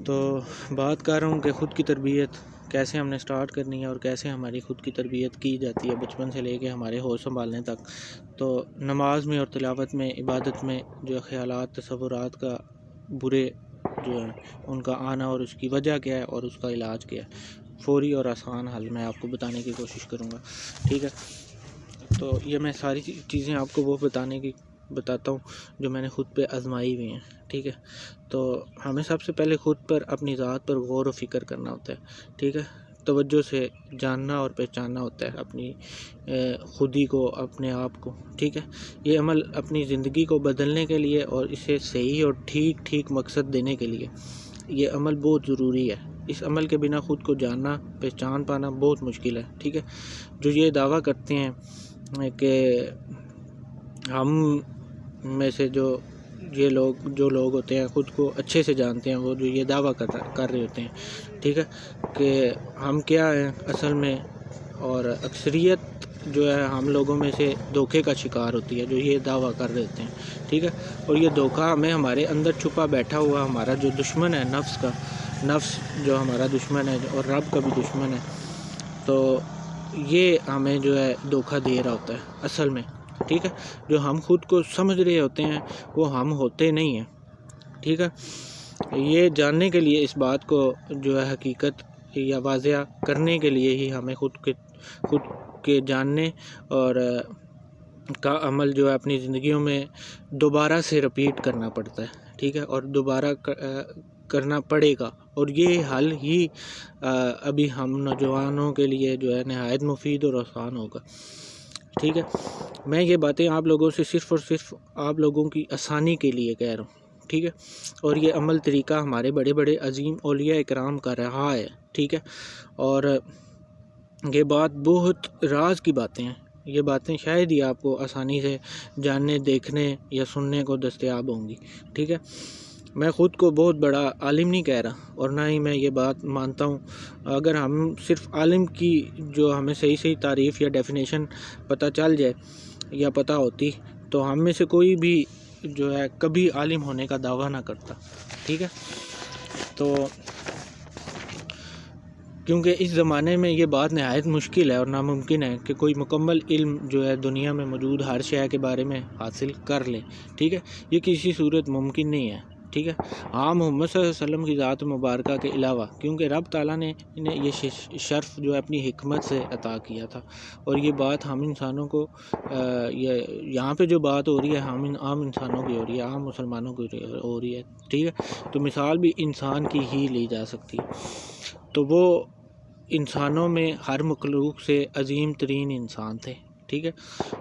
تو بات کر رہا ہوں کہ خود کی تربیت کیسے ہم نے سٹارٹ کرنی ہے اور کیسے ہماری خود کی تربیت کی جاتی ہے بچپن سے لے کے ہمارے ہوش سنبھالنے تک۔ تو نماز میں اور تلاوت میں، عبادت میں جو خیالات، تصورات کا برے جو ہیں ان کا آنا اور اس کی وجہ کیا ہے اور اس کا علاج کیا ہے، فوری اور آسان حل میں آپ کو بتانے کی کوشش کروں گا، ٹھیک ہے۔ تو یہ میں ساری چیزیں آپ کو وہ بتاتا ہوں جو میں نے خود پہ آزمائی ہوئی ہیں، ٹھیک ہے۔ تو ہمیں سب سے پہلے خود پر، اپنی ذات پر غور و فکر کرنا ہوتا ہے، ٹھیک ہے۔ توجہ سے جاننا اور پہچاننا ہوتا ہے اپنی خودی کو، اپنے آپ کو، ٹھیک ہے۔ یہ عمل اپنی زندگی کو بدلنے کے لیے اور اسے صحیح اور ٹھیک مقصد دینے کے لیے یہ عمل بہت ضروری ہے۔ اس عمل کے بنا خود کو جاننا، پہچان پانا بہت مشکل ہے، ٹھیک ہے۔ جو یہ دعویٰ کرتے ہیں کہ ہم میں سے جو لوگ ہوتے ہیں خود کو اچھے سے جانتے ہیں، وہ جو یہ دعویٰ کر رہے ہوتے ہیں، ٹھیک ہے، کہ ہم کیا ہیں اصل میں، اور اکثریت جو ہے ہم لوگوں میں سے دھوکے کا شکار ہوتی ہے جو یہ دعویٰ کر رہے ہوتے ہیں، ٹھیک ہے۔ اور یہ دھوکہ ہمیں ہمارے اندر چھپا بیٹھا ہوا ہمارا جو دشمن ہے، نفس جو ہمارا دشمن ہے اور رب کا بھی دشمن ہے، تو یہ ہمیں جو ہے دھوکہ دے رہا ہوتا ہے اصل میں، ٹھیک ہے۔ جو ہم خود کو سمجھ رہے ہوتے ہیں وہ ہم ہوتے نہیں ہیں، ٹھیک ہے۔ یہ جاننے کے لیے، اس بات کو جو ہے حقیقت یا واضح کرنے کے لیے ہی ہمیں خود کے جاننے اور کا عمل جو ہے اپنی زندگیوں میں دوبارہ سے رپیٹ کرنا پڑتا ہے، ٹھیک ہے، اور دوبارہ کرنا پڑے گا، اور یہ حل ہی ابھی ہم نوجوانوں کے لیے جو ہے نہایت مفید اور آسان ہوگا، ٹھیک ہے۔ میں یہ باتیں آپ لوگوں سے صرف اور صرف آپ لوگوں کی آسانی کے لیے کہہ رہا ہوں، ٹھیک ہے۔ اور یہ عمل طریقہ ہمارے بڑے بڑے عظیم اولیاء اکرام کا رہا ہے، ٹھیک ہے۔ اور یہ بات بہت راز کی باتیں ہیں، یہ باتیں شاید ہی آپ کو آسانی سے جاننے، دیکھنے یا سننے کو دستیاب ہوں گی، ٹھیک ہے۔ میں خود کو بہت بڑا عالم نہیں کہہ رہا، اور نہ ہی میں یہ بات مانتا ہوں۔ اگر ہم صرف عالم کی جو ہمیں صحیح تعریف یا ڈیفینیشن پتہ چل جائے یا پتہ ہوتی، تو ہم میں سے کوئی بھی جو ہے کبھی عالم ہونے کا دعویٰ نہ کرتا، ٹھیک ہے۔ تو کیونکہ اس زمانے میں یہ بات نہایت مشکل ہے اور ناممکن ہے کہ کوئی مکمل علم جو ہے دنیا میں موجود ہر شے کے بارے میں حاصل کر لے، ٹھیک ہے۔ یہ کسی صورت ممکن نہیں ہے، ٹھیک ہے۔ ہاں، محمد صلی اللہ علیہ وسلم کی ذات مبارکہ کے علاوہ، کیونکہ رب تعالیٰ نے انہیں یہ شرف جو ہے اپنی حکمت سے عطا کیا تھا، اور یہ بات ہم انسانوں کو یہاں پہ جو بات ہو رہی ہے ہم عام انسانوں کی ہو رہی ہے، عام مسلمانوں کی ہو رہی ہے، ٹھیک ہے۔ تو مثال بھی انسان کی ہی لی جا سکتی ہے، تو وہ انسانوں میں ہر مخلوق سے عظیم ترین انسان تھے، ٹھیک ہے۔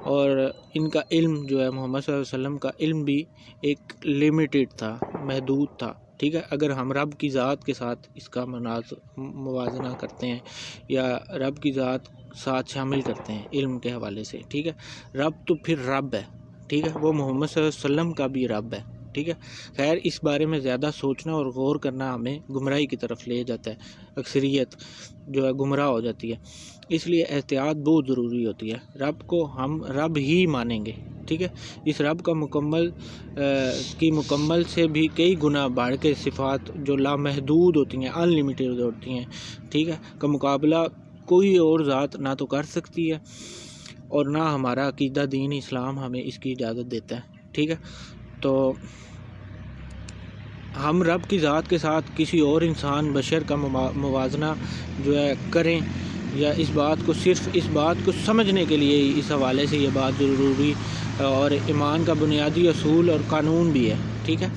اور ان کا علم جو ہے، محمد صلی اللہ علیہ وسلم کا علم بھی ایک لمیٹڈ تھا، محدود تھا، ٹھیک ہے۔ اگر ہم رب کی ذات کے ساتھ اس کا موازنہ کرتے ہیں یا رب کی ذات ساتھ شامل کرتے ہیں علم کے حوالے سے، ٹھیک ہے۔ رب تو پھر رب ہے، ٹھیک ہے، وہ محمد صلی اللہ علیہ وسلم کا بھی رب ہے، ٹھیک ہے۔ خیر، اس بارے میں زیادہ سوچنا اور غور کرنا ہمیں گمراہی کی طرف لے جاتا ہے، اکثریت جو ہے گمراہ ہو جاتی ہے، اس لیے احتیاط بہت ضروری ہوتی ہے۔ رب کو ہم رب ہی مانیں گے، ٹھیک ہے۔ اس رب کا مکمل سے بھی کئی گنا بڑھ کے صفات جو لامحدود ہوتی ہیں، ان لمیٹڈ ہوتی ہیں، ٹھیک ہے، کا مقابلہ کوئی اور ذات نہ تو کر سکتی ہے اور نہ ہمارا عقیدہ دین اسلام ہمیں اس کی اجازت دیتا ہے، ٹھیک ہے۔ تو ہم رب کی ذات کے ساتھ کسی اور انسان بشر کا موازنہ جو ہے کریں، یا اس بات کو سمجھنے کے لیے اس حوالے سے یہ بات ضروری اور ایمان کا بنیادی اصول اور قانون بھی ہے، ٹھیک ہے،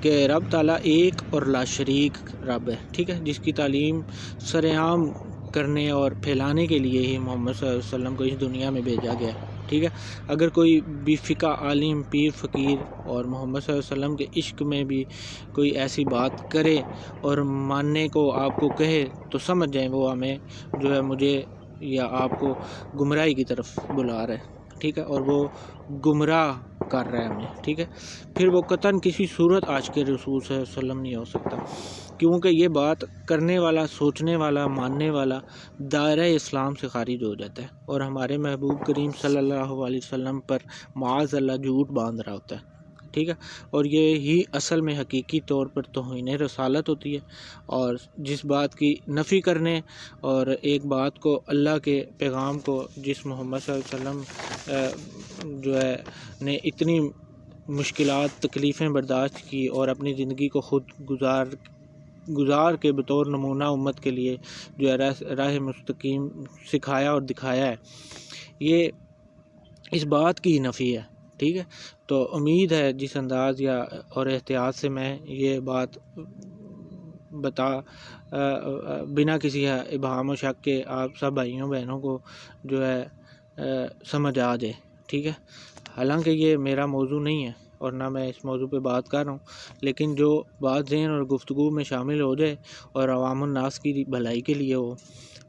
کہ رب تعالیٰ ایک اور لا شریک رب ہے، ٹھیک ہے، جس کی تعلیم سرعام کرنے اور پھیلانے کے لیے ہی محمد صلی اللہ علیہ وسلم کو اس دنیا میں بھیجا گیا، ٹھیک ہے۔ اگر کوئی بھی فقہ عالم، پیر، فقیر اور محمد صلی اللہ علیہ وسلم کے عشق میں بھی کوئی ایسی بات کرے اور ماننے کو آپ کو کہے، تو سمجھ جائیں وہ ہمیں جو ہے مجھے یا آپ کو گمراہی کی طرف بلا رہا ہے، ٹھیک ہے، اور وہ گمراہ کر رہا ہے ہمیں، ٹھیک ہے۔ پھر وہ قطعاً کسی صورت عاشق رسول صلی اللہ علیہ وسلم نہیں ہو سکتا، کیونکہ یہ بات کرنے والا، سوچنے والا، ماننے والا دائرہ اسلام سے خارج ہو جاتا ہے اور ہمارے محبوب کریم صلی اللہ علیہ وسلم پر معاذ اللہ جھوٹ باندھ رہا ہوتا ہے، ٹھیک ہے، اور یہی اصل میں حقیقی طور پر توہین رسالت ہوتی ہے، اور جس بات کی نفی کرنے اور ایک بات کو اللہ کے پیغام کو جس محمد صلی اللہ علیہ وسلم جو ہے نے اتنی مشکلات تکلیفیں برداشت کی اور اپنی زندگی کو خود گزار کے بطور نمونہ امت کے لیے جو ہے راہ مستقیم سکھایا اور دکھایا ہے، یہ اس بات کی نفی ہے، ٹھیک ہے۔ تو امید ہے جس انداز اور احتیاط سے میں یہ بات بنا کسی ابہام و شک کے آپ سب بھائیوں بہنوں کو جو ہے سمجھ آ جائے، ٹھیک ہے۔ حالانکہ یہ میرا موضوع نہیں ہے اور نہ میں اس موضوع پہ بات کر رہا ہوں، لیکن جو بات ذہن اور گفتگو میں شامل ہو جائے اور عوام الناس کی بھلائی کے لیے ہو،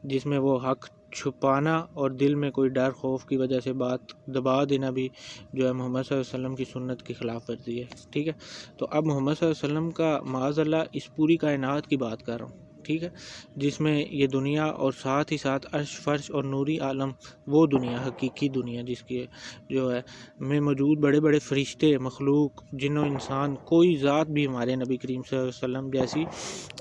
جس میں وہ حق چھپانا اور دل میں کوئی ڈر خوف کی وجہ سے بات دبا دینا بھی جو ہے محمد صلی اللہ علیہ وسلم کی سنت کی خلاف ورزی ہے، ٹھیک ہے۔ تو اب محمد صلی اللہ علیہ وسلم کا معاذ اللہ اس پوری کائنات کی بات کر رہا ہوں، ٹھیک ہے، جس میں یہ دنیا اور ساتھ ہی ساتھ عرش فرش اور نوری عالم، وہ دنیا حقیقی دنیا جس کی جو ہے میں موجود بڑے بڑے فرشتے، مخلوق، جن و انسان، کوئی ذات بھی ہمارے نبی کریم صلی اللہ علیہ وسلم جیسی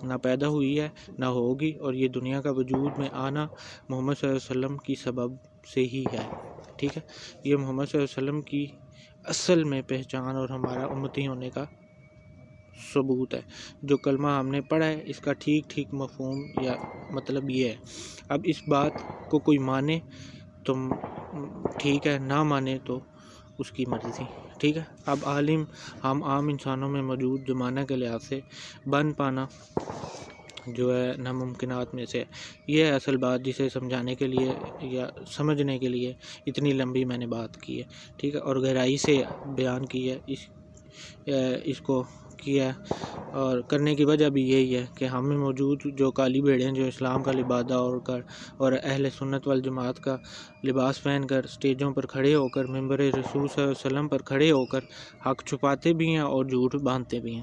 نہ پیدا ہوئی ہے نہ ہوگی، اور یہ دنیا کا وجود میں آنا محمد صلی اللہ علیہ وسلم کی سبب سے ہی ہے، ٹھیک ہے۔ یہ محمد صلی اللہ علیہ وسلم کی اصل میں پہچان اور ہمارا امتی ہونے کا ثبوت ہے۔ جو کلمہ ہم نے پڑھا ہے اس کا ٹھیک مفہوم یا مطلب یہ ہے۔ اب اس بات کو کوئی مانے تو ٹھیک ہے، نہ مانے تو اس کی مرضی، ٹھیک ہے۔ اب ہم عام انسانوں میں موجود زمانہ کے لحاظ سے بن پانا جو ہے ناممکنات میں سے یہ ہے اصل بات، جسے سمجھانے کے لیے یا سمجھنے کے لیے اتنی لمبی میں نے بات کی ہے، ٹھیک ہے، اور گہرائی سے بیان کی ہے، اس کو کیا اور کرنے کی وجہ بھی یہی ہے کہ ہم میں موجود جو کالی بھیڑیں جو اسلام کا لبادہ اور اہل سنت والجماعت کا لباس پہن کر اسٹیجوں پر کھڑے ہو کر ممبر رسول صلی اللہ علیہ وسلم پر کھڑے ہو کر حق چھپاتے بھی ہیں اور جھوٹ باندھتے بھی ہیں،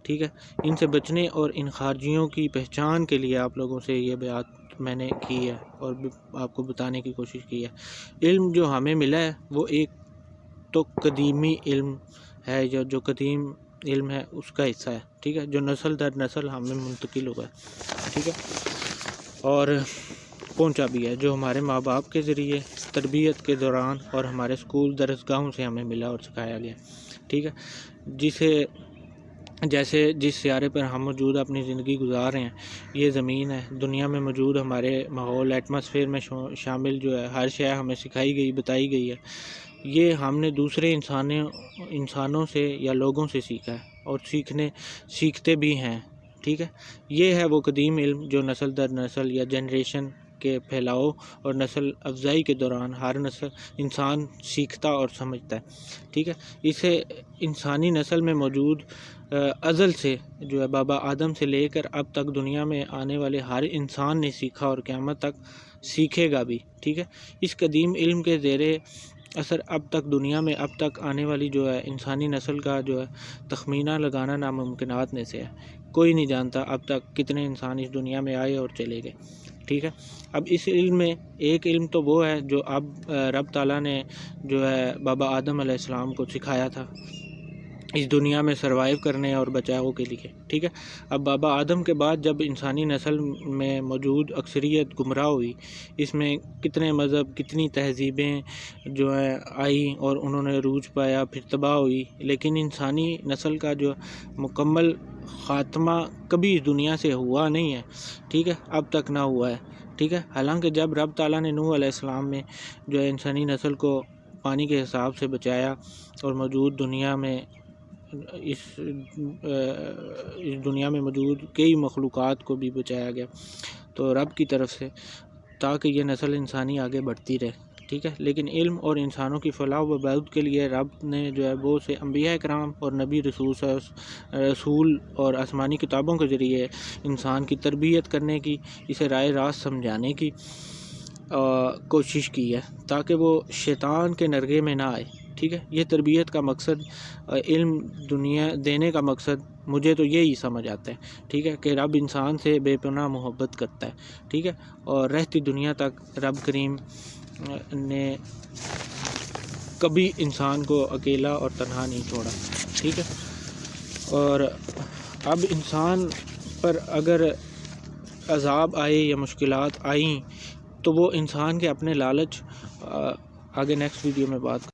ٹھیک ہے، ان سے بچنے اور ان خارجیوں کی پہچان کے لیے آپ لوگوں سے یہ بات میں نے کی ہے اور آپ کو بتانے کی کوشش کی ہے۔ علم جو ہمیں ملا ہے وہ ایک تو قدیمی علم ہے، جو قدیم علم ہے اس کا حصہ ہے، ٹھیک ہے، جو نسل در نسل ہمیں منتقل ہوا ہے، ٹھیک ہے، اور پہنچا بھی ہے، جو ہمارے ماں باپ کے ذریعے تربیت کے دوران اور ہمارے اسکول درسگاہوں سے ہمیں ملا اور سکھایا گیا، ٹھیک ہے، جیسے جس سیارے پر ہم موجود اپنی زندگی گزار رہے ہیں، یہ زمین ہے، دنیا میں موجود ہمارے ماحول ایٹماسفیئر میں شامل جو ہے ہر شے ہمیں سکھائی گئی، بتائی گئی ہے، یہ ہم نے دوسرے انسانوں سے یا لوگوں سے سیکھا ہے اور سیکھتے بھی ہیں، ٹھیک ہے۔ یہ ہے وہ قدیم علم جو نسل در نسل یا جنریشن کے پھیلاؤ اور نسل افزائی کے دوران ہر انسان سیکھتا اور سمجھتا ہے، ٹھیک ہے۔ اسے انسانی نسل میں موجود ازل سے جو ہے بابا آدم سے لے کر اب تک دنیا میں آنے والے ہر انسان نے سیکھا اور قیامت تک سیکھے گا بھی، ٹھیک ہے۔ اس قدیم علم کے زیر اثر اب تک دنیا میں اب تک آنے والی جو ہے انسانی نسل کا جو ہے تخمینہ لگانا ناممکنات میں سے ہے۔ کوئی نہیں جانتا اب تک کتنے انسان اس دنیا میں آئے اور چلے گئے، ٹھیک ہے۔ اب اس علم میں ایک علم تو وہ ہے جو اب رب تعالیٰ نے جو ہے بابا آدم علیہ السلام کو سکھایا تھا اس دنیا میں سروائیو کرنے اور بچاؤ کے لیے، ٹھیک ہے۔ اب بابا آدم کے بعد جب انسانی نسل میں موجود اکثریت گمراہ ہوئی، اس میں کتنے مذہب، کتنی تہذیبیں جو ہیں آئیں اور انہوں نے عروج پایا، پھر تباہ ہوئی، لیکن انسانی نسل کا جو مکمل خاتمہ کبھی اس دنیا سے ہوا نہیں ہے، ٹھیک ہے، اب تک نہ ہوا ہے، ٹھیک ہے۔ حالانکہ جب رب تعالیٰ نے نوح علیہ السلام میں جو ہے انسانی نسل کو پانی کے حساب سے بچایا اور موجود دنیا میں اس دنیا میں موجود کئی مخلوقات کو بھی بچایا گیا تو رب کی طرف سے، تاکہ یہ نسل انسانی آگے بڑھتی رہے، ٹھیک ہے۔ لیکن علم اور انسانوں کی فلاح و بہبود کے لیے رب نے جو ہے بہت سے انبیاء کرام اور نبی رسول اور آسمانی کتابوں کے ذریعے انسان کی تربیت کرنے کی، اسے راہ راست سمجھانے کی کوشش کی ہے تاکہ وہ شیطان کے نرغے میں نہ آئے، ٹھیک ہے۔ یہ تربیت کا مقصد، علم دنیا دینے کا مقصد مجھے تو یہی سمجھ آتا ہے، ٹھیک ہے، کہ رب انسان سے بے پناہ محبت کرتا ہے، ٹھیک ہے، اور رہتی دنیا تک رب کریم نے کبھی انسان کو اکیلا اور تنہا نہیں چھوڑا، ٹھیک ہے۔ اور اب انسان پر اگر عذاب آئے یا مشکلات آئیں تو وہ انسان کے اپنے لالچ، آگے نیکسٹ ویڈیو میں بات